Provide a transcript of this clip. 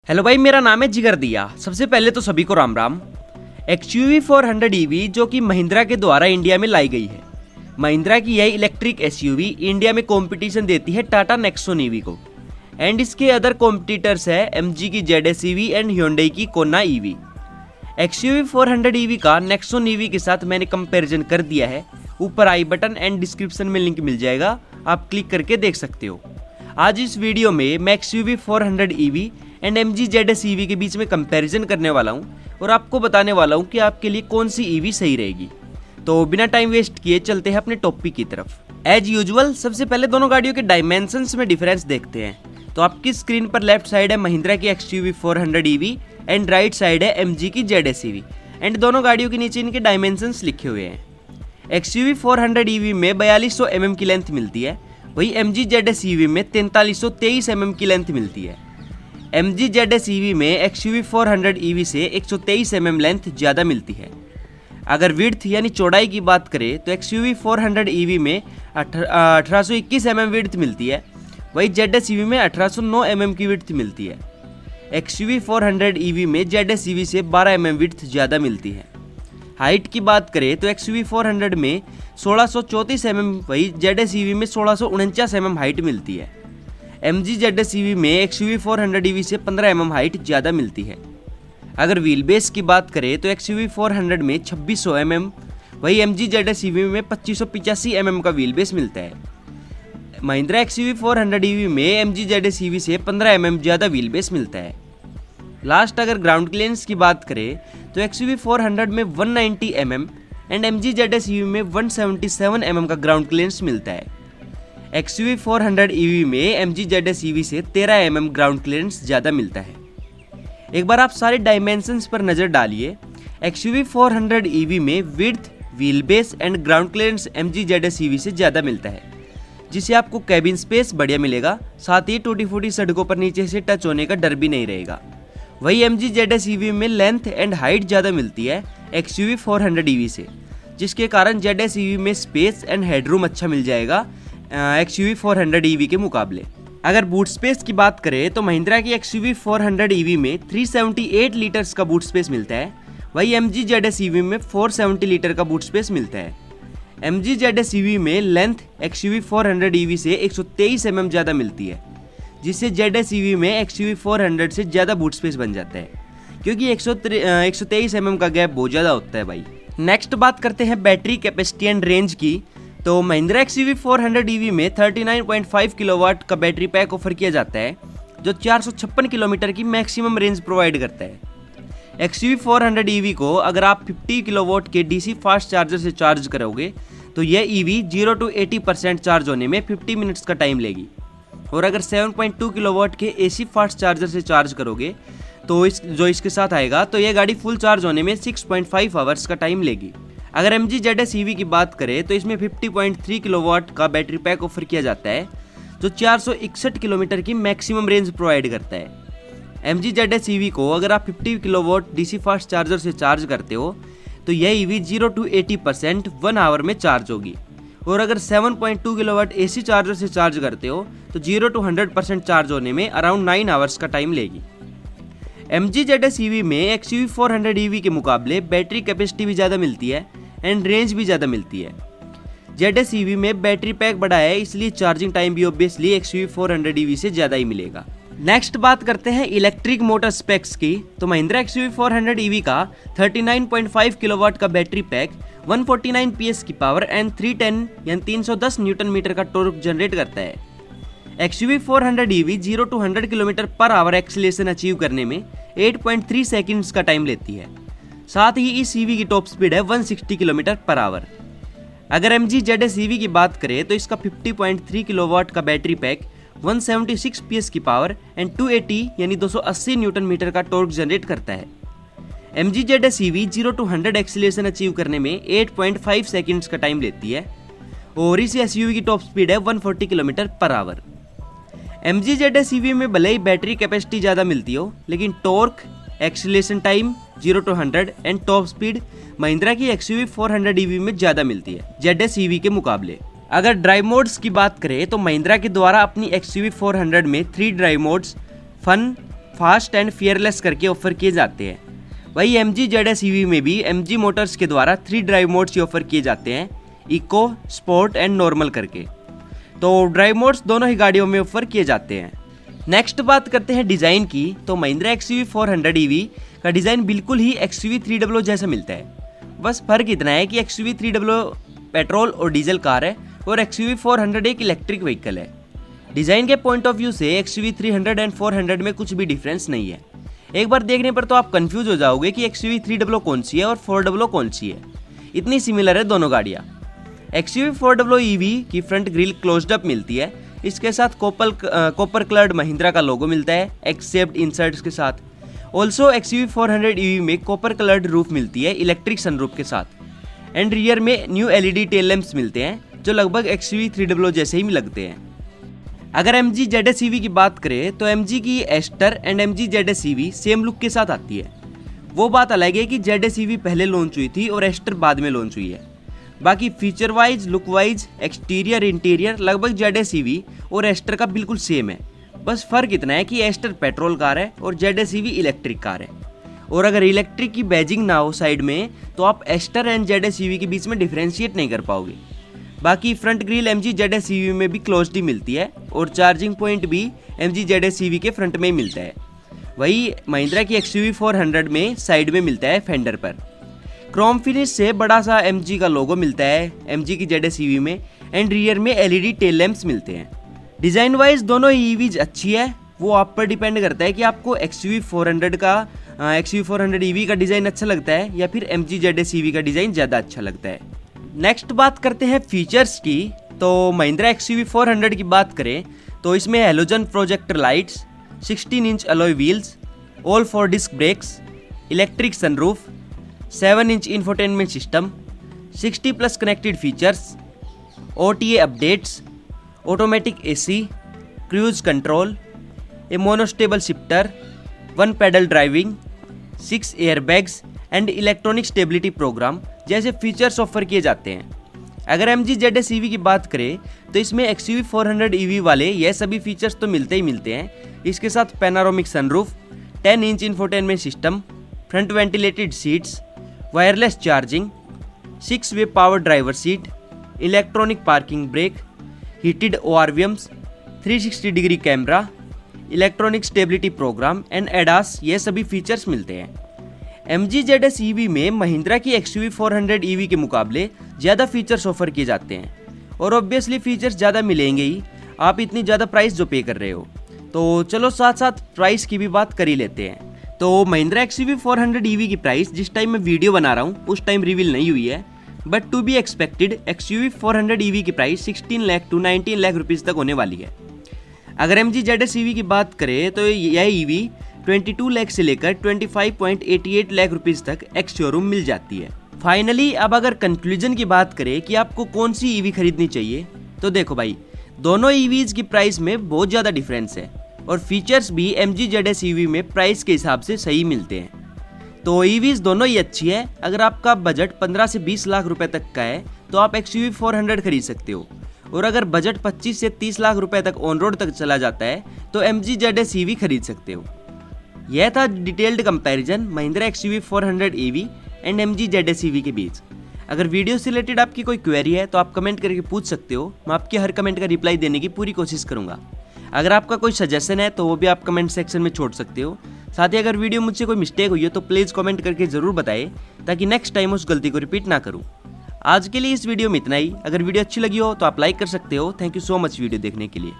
Hello भाई, मेरा नाम है जिगर दिया। सबसे पहले तो सभी को राम राम। XUV 400 EV जो कि महिंद्रा के द्वारा इंडिया में लाई गई है। महिंद्रा की यह इलेक्ट्रिक SUV इंडिया में कंपटीशन देती है टाटा नेक्सॉन EV को। एंड इसके अदर कॉम्पिटिटर्स है MG की ZS EV एंड Hyundai की कोना EV। XUV 400 EV का नेक्सॉन EV के साथ मैंने कंपैरिजन कर दिया है। ऊपर आई बटन एंड डिस्क्रिप्शन में लिंक मिल जाएगा, आप क्लिक करके देख सकते हो। आज इस वीडियो में मैं XUV 400 EV and MG ZS EV के बीच में कंपैरिजन करने वाला हूं और आपको बताने वाला हूं कि आपके लिए कौन सी EV सही रहेगी। तो बिना टाइम वेस्ट किए चलते हैं अपने टॉपिक की तरफ। एज यूजुअल सबसे पहले दोनों गाड़ियों के डायमेंशंस में डिफरेंस देखते हैं। तो आपकी स्क्रीन पर लेफ्ट साइड है महिंद्रा की XUV 400 EV and right side है MG की ZS EV एंड दोनों गाड़ियों के नीचे इनके डायमेंशंस लिखे हुए हैं। XUV 400 EV में 4200 mm की लेंथ मिलती है, वही MG ZS EV में 4323 mm की लेंथ मिलती है। MG ZS EV में XUV 400 EV से 123 mm लेंथ ज़्यादा मिलती है। अगर विड्थ यानी चौड़ाई की बात करें तो XUV 400 EV में 1821 mm विड्थ मिलती है, वही ZS EV में 1809 mm की विड्थ मिलती है। XUV 400 EV में ZS EV से 12 mm विड्थ ज़्यादा मिलती है। हाइट की बात करें तो XUV 400 में 1634 mm, वही ZS EV में 1649 mm हाइट मिलती है। MG ZS EV में XUV 400 EV से 15 mm हाइट ज़्यादा मिलती है। अगर व्हील बेस की बात करें तो XUV 400 में 2600 mm, वही MG ZS EV में 2585 mm का व्हील बेस मिलता है। महिंद्रा XUV 400 EV में MG ZS EV से 15 mm ज़्यादा व्हील बेस मिलता है। लास्ट अगर ग्राउंड क्लियरेंस की बात करें तो XUV 400 में 190 mm and MG ZS EV में 177 mm का ग्राउंड क्लियरेंस मिलता है। XUV 400 EV में MG ZS EV से 13 mm ग्राउंड क्लियरेंस ज़्यादा मिलता है। एक बार आप सारे डायमेंशंस पर नज़र डालिए। XUV 400 EV में width, wheel base and ground clearance MG ZS EV से ज़्यादा मिलता है, जिससे आपको कैबिन स्पेस बढ़िया मिलेगा, साथ ही टूटी फूटी सड़कों पर नीचे से टच होने का डर भी नहीं रहेगा। वही MG ZS EV में लेंथ एंड हाइट ज़्यादा मिलती है XUV 400 EV से, जिसके कारण ZS EV में स्पेस एंड हेडरूम अच्छा मिल जाएगा XUV 400 EV के मुकाबले। अगर बूट स्पेस की बात करें तो महिंद्रा की XUV 400 EV में 378 लीटर्स का बूट स्पेस मिलता है, वही MG ZS EV में 470 लीटर का बूट स्पेस मिलता है। MG ZS EV में लेंथ XUV 400 EV से 123 mm ज़्यादा मिलती है, जिससे ZS EV में XUV 400 से ज़्यादा बूट स्पेस बन जाता है, क्योंकि 123 mm का गैप बहुत ज़्यादा होता है भाई। नेक्स्ट बात करते हैं बैटरी कैपेसिटी एंड रेंज की। तो महिंद्रा XUV 400 EV में 39.5 किलोवाट का बैटरी पैक ऑफर किया जाता है, जो 456 किलोमीटर की मैक्सिमम रेंज प्रोवाइड करता है। XUV 400 EV को अगर आप 50 किलोवाट के DC फास्ट चार्जर से चार्ज करोगे तो यह EV 0 to 80% चार्ज होने में 50 मिनट्स का टाइम लेगी, और अगर 7.2 किलोवाट के AC फास्ट चार्जर से चार्ज करोगे तो जो इसके साथ आएगा तो यह गाड़ी फुल चार्ज होने में 6.5 आवर्स का टाइम लेगी। अगर MG ZS EV की बात करें तो इसमें 50.3 किलोवाट का बैटरी पैक ऑफर किया जाता है, जो 461 किलोमीटर की मैक्सिमम रेंज प्रोवाइड करता है। MG ZS EV को अगर आप 50 किलोवाट DC फास्ट चार्जर से चार्ज करते हो तो यह EV 0 to 80% 1 आवर में चार्ज होगी, और अगर 7.2 किलोवाट AC चार्जर से चार्ज करते हो तो 0 to 100% चार्ज होने में अराउंड 9 आवर्स का टाइम लेगी। MG ZS EV में XUV 400 EV के मुकाबले बैटरी कैपेसिटी भी ज़्यादा मिलती है एंड रेंज भी ज़्यादा मिलती है। ZS EV में बैटरी पैक बड़ा है, इसलिए चार्जिंग टाइम भी ऑब्वियसली XUV 400 EV से ज़्यादा ही मिलेगा। नेक्स्ट बात करते हैं इलेक्ट्रिक मोटर स्पेक्स की। तो महिंद्रा XUV 400 EV का 39.5 किलोवाट का बैटरी पैक 149 PS की पावर एंड 310 यानी 310 न्यूटन मीटर का टॉर्क जनरेट करता है। XUV 400 EV 0 to 100 kilometre per hour acceleration achieve करने में 8.3 सेकंड्स का टाइम लेती है। साथ ही इस EV की टॉप स्पीड है 160 किलोमीटर पर आवर। अगर MG ZS EV की बात करें तो इसका 50.3 किलोवाट का बैटरी पैक 176 PS की पावर एंड 280 यानी 280 न्यूटन मीटर का टॉर्क जनरेट करता है। MG ZS EV 0 to 100 acceleration achieve करने में 8.5 सेकंड्स का टाइम लेती है, और इस SUV की टॉप स्पीड है 140 kilometre per hour. MG ZS EV में भले ही बैटरी कैपेसिटी ज़्यादा मिलती हो, लेकिन torque, acceleration time 0 to 100 and top speed Mahindra की XUV 400 EV में ज़्यादा मिलती है ZS EV के मुकाबले। अगर ड्राइव मोड्स की बात करें तो महिंद्रा के द्वारा अपनी XUV 400 में 3 drive modes fun, fast and fearless करके ऑफर किए जाते हैं। वही MG ZS EV में भी MG मोटर्स के द्वारा 3 ड्राइव मोड्स ऑफर किए जाते हैं, इको, स्पोर्ट एंड नॉर्मल करके। तो ड्राइव मोड्स दोनों ही गाड़ियों में ऑफर किए जाते हैं। नेक्स्ट बात करते हैं डिज़ाइन की। तो महिंद्रा XUV 400 EV का डिज़ाइन बिल्कुल ही XUV 300 जैसा मिलता है। बस फर्क इतना है कि XUV 300 पेट्रोल और डीजल कार है और XUV 400 एक इलेक्ट्रिक व्हीकल है। डिज़ाइन के पॉइंट ऑफ व्यू से XUV 300 एंड 400 में कुछ भी डिफरेंस नहीं है। एक बार देखने पर तो आप कंफ्यूज हो जाओगे कि XUV 300 कौन सी है और 400 कौन सी है। इतनी सिमिलर है दोनों गाड़ियाँ। XUV 400 EV की फ्रंट ग्रिल क्लोज्ड अप मिलती है। इसके साथ कॉपर कलर्ड महिंद्रा का लोगो मिलता है एक्सेप्ट इंसर्ट्स के साथ। ऑल्सो XUV 400 EV में कॉपर कलर्ड रूफ मिलती है इलेक्ट्रिक सनरूफ के साथ। एंड रियर में न्यू LED टेल लैंप्स मिलते हैं जो लगभग XUV 300 जैसे ही लगते हैं। अगर MG ZS EV की बात करें तो MG की Astor and MG ZS EV same look के साथ आती है। वो बात अलग है कि ZS EV पहले लॉन्च हुई थी और एस्टर बाद में लॉन्च हुई है। बाकी feature wise, look wise, exterior, interior लगभग ZS EV और एस्टर का बिल्कुल सेम है। बस फर्क इतना है कि एस्टर पेट्रोल कार है और ZS EV इलेक्ट्रिक कार है। और अगर इलेक्ट्रिक की बैजिंग ना हो साइड में तो आप एस्टर एंड ZS EV के बीच में डिफ्रेंशिएट नहीं कर पाओगे। बाकी front grille MG ZS EV में भी क्लोज्ड ही मिलती है और चार्जिंग पॉइंट भी MG ZS EV के फ्रंट में ही मिलता है। वही महिंद्रा की XUV 400 में साइड में मिलता है फेंडर पर। क्रोम फिनिश से बड़ा सा MG का लोगो मिलता है MG की ZS EV में एंड रियर में LED टेल लैंप्स मिलते हैं। डिज़ाइन वाइज दोनों EVs अच्छी है। वो आप पर डिपेंड करता है कि आपको XUV 400 EV का डिज़ाइन अच्छा लगता है या फिर MG ZS EV का डिज़ाइन ज़्यादा अच्छा लगता है। नेक्स्ट बात करते हैं फीचर्स की। तो महिंद्रा XUV 400 की बात करें तो इसमें halogen projector lights, 16 inch alloy wheels, all 4 disc brakes, electric sunroof, 7 inch infotainment system, 60 plus connected features, OTA updates, automatic AC, cruise control, a monostable shifter, 1 paddle driving, 6 airbags and electronic stability programme जैसे features offer किए जाते हैं। अगर MG ZS EV की बात करें तो इसमें XUV 400 EV वाले ये सभी फीचर्स तो मिलते ही मिलते हैं। इसके साथ panoramic sunroof, 10 inch infotainment system, front ventilated seats, wireless charging, 6 way power driver seat, electronic parking brake, heated ORVMs, 360 degree camera, electronic stability programme and ADAS ये सभी फीचर्स मिलते हैं। MG ZS EV में महिंद्रा की XUV 400 EV के मुकाबले ज़्यादा features offer किए जाते हैं और ऑब्वियसली फीचर्स ज़्यादा मिलेंगे ही, आप इतनी ज़्यादा प्राइस जो पे कर रहे हो। तो चलो साथ साथ प्राइस की भी बात कर ही लेते हैं। तो महिंद्रा XUV 400 EV की प्राइस जिस टाइम मैं वीडियो बना रहा हूँ उस टाइम रिवील नहीं हुई है, but to be expected XUV 400 EV की price 16 lakh to 19 lakh rupees तक होने वाली है। अगर MG ZS EV की बात करें तो यह EV 22 लाख से लेकर 25.88 लाख रुपीस तक एक्स शोरूम मिल जाती है। फाइनली अब अगर कंक्लूजन की बात करें कि आपको कौन सी EV खरीदनी चाहिए तो देखो भाई, दोनों EVs की प्राइस में बहुत ज़्यादा डिफरेंस है और फीचर्स भी MG ZS EV में प्राइस के हिसाब से सही मिलते हैं। तो EVs दोनों ही अच्छी है। अगर आपका बजट 15 से 20 लाख रुपए तक का है तो आप XUV 400 खरीद सकते हो, और अगर बजट 25 से 30 लाख रुपए तक ऑन रोड तक चला जाता है तो MG ZS EV खरीद सकते हो। यह था detailed comparison Mahindra XUV 400 EV and MG ZS EV के बीच। अगर वीडियो से रिलेटेड आपकी कोई क्वेरी है तो आप कमेंट करके पूछ सकते हो। मैं आपके हर कमेंट का रिप्लाई देने की पूरी कोशिश करूंगा। अगर आपका कोई सजेशन है तो वो भी आप कमेंट सेक्शन में छोड़ सकते हो। साथ ही अगर वीडियो मुझसे कोई मिस्टेक हुई है तो प्लीज़ कमेंट करके ज़रूर बताएं ताकि नेक्स्ट टाइम उस गलती को रिपीट ना करूँ। आज के लिए इस वीडियो में इतना ही। अगर वीडियो अच्छी लगी हो तो आप लाइक कर सकते हो। Thank you so much video देखने के लिए।